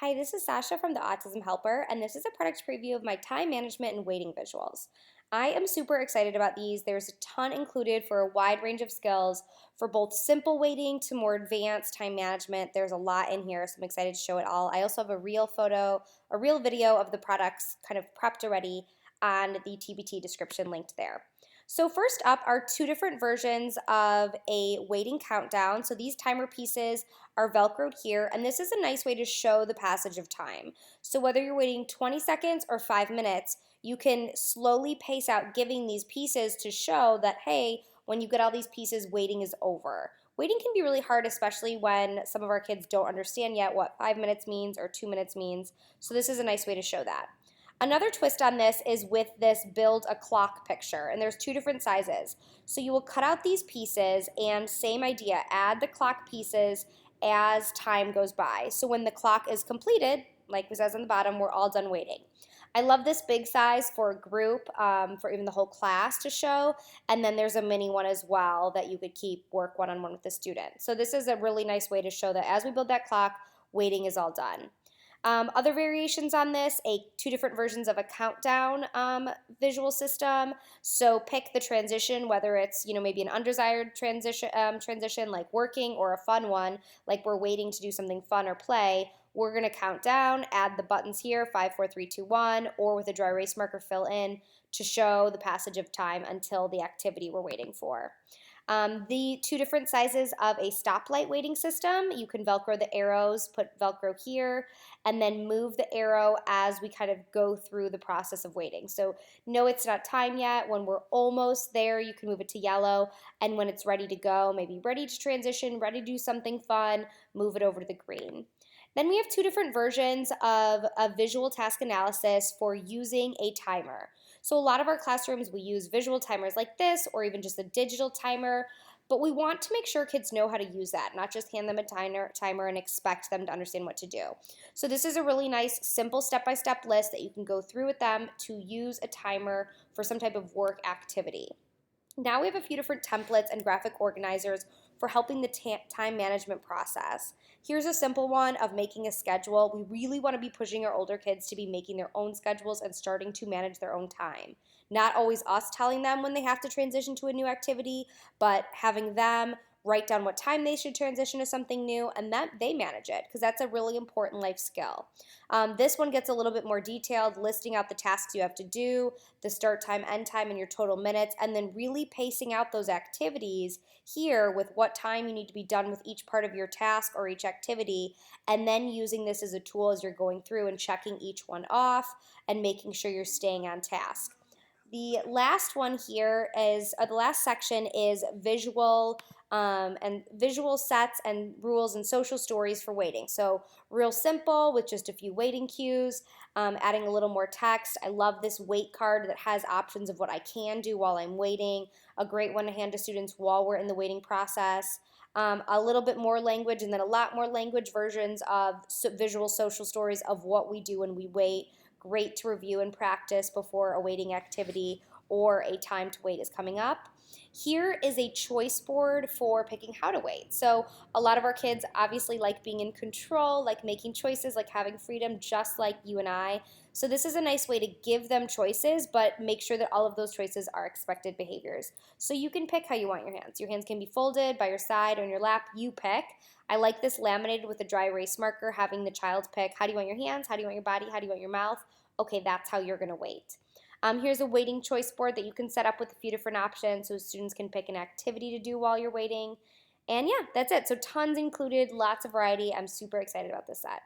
Hi, this is Sasha from the Autism Helper, and this is a product preview of my time management and waiting visuals. I am super excited about these. There's a ton included for a wide range of skills, for both simple waiting to more advanced time management. There's a lot in here, so I'm excited to show it all. I also have a real video of the products kind of prepped already on the TBT description linked there. So first up are two different versions of a waiting countdown. So these timer pieces are Velcroed here, and this is a nice way to show the passage of time. So whether you're waiting 20 seconds or 5 minutes, you can slowly pace out giving these pieces to show that, hey, when you get all these pieces, waiting is over. Waiting can be really hard, especially when some of our kids don't understand yet what 5 minutes means or 2 minutes means. So this is a nice way to show that. Another twist on this is with this build a clock picture, and there's two different sizes. So you will cut out these pieces and same idea, add the clock pieces as time goes by. So when the clock is completed, like it says on the bottom, we're all done waiting. I love this big size for a group, for even the whole class to show, and then there's a mini one as well that you could keep work one-on-one with the student. So this is a really nice way to show that as we build that clock, waiting is all done. Other variations on this, two different versions of a countdown visual system. So pick the transition, whether it's maybe an undesired transition like working, or a fun one like we're waiting to do something fun or play. We're going to count down, add the buttons here, 5, 4, 3, 2, 1, or with a dry erase marker fill in to show the passage of time until the activity we're waiting for. The two different sizes of a stoplight waiting system. You can Velcro the arrows, put Velcro here, and then move the arrow as we kind of go through the process of waiting. So no, it's not time yet. When we're almost there, you can move it to yellow, and when it's ready to go, maybe ready to transition, ready to do something fun, move it over to the green. Then we have two different versions of a visual task analysis for using a timer. So a lot of our classrooms, we use visual timers like this, or even just a digital timer, but we want to make sure kids know how to use that, not just hand them a timer and expect them to understand what to do. So this is a really nice, simple step-by-step list that you can go through with them to use a timer for some type of work activity. Now we have a few different templates and graphic organizers for helping the time management process. Here's a simple one of making a schedule. We really want to be pushing our older kids to be making their own schedules and starting to manage their own time. Not always us telling them when they have to transition to a new activity, but having them write down what time they should transition to something new, and that they manage it, because that's a really important life skill. This one gets a little bit more detailed, listing out the tasks you have to do, the start time, end time, and your total minutes, and then really pacing out those activities here with what time you need to be done with each part of your task or each activity, and then using this as a tool as you're going through and checking each one off and making sure you're staying on task. The last one here is, the last section is visual sets and rules and social stories for waiting. So real simple with just a few waiting cues, adding a little more text. I love this wait card that has options of what I can do while I'm waiting. A great one to hand to students while we're in the waiting process. A little bit more language, and then a lot more language versions of visual social stories of what we do when we wait. Great to review and practice before a waiting activity or a time to wait is coming up. Here is a choice board for picking how to wait. So a lot of our kids obviously like being in control, like making choices, like having freedom, just like you and I. So this is a nice way to give them choices, but make sure that all of those choices are expected behaviors. So you can pick how you want your hands. Your hands can be folded by your side or in your lap. You pick. I like this laminated with a dry erase marker, having the child pick, how do you want your hands, how do you want your body, how do you want your mouth? Okay, that's how you're going to wait. Here's a waiting choice board that you can set up with a few different options so students can pick an activity to do while you're waiting. And yeah, that's it. So tons included, lots of variety. I'm super excited about this set.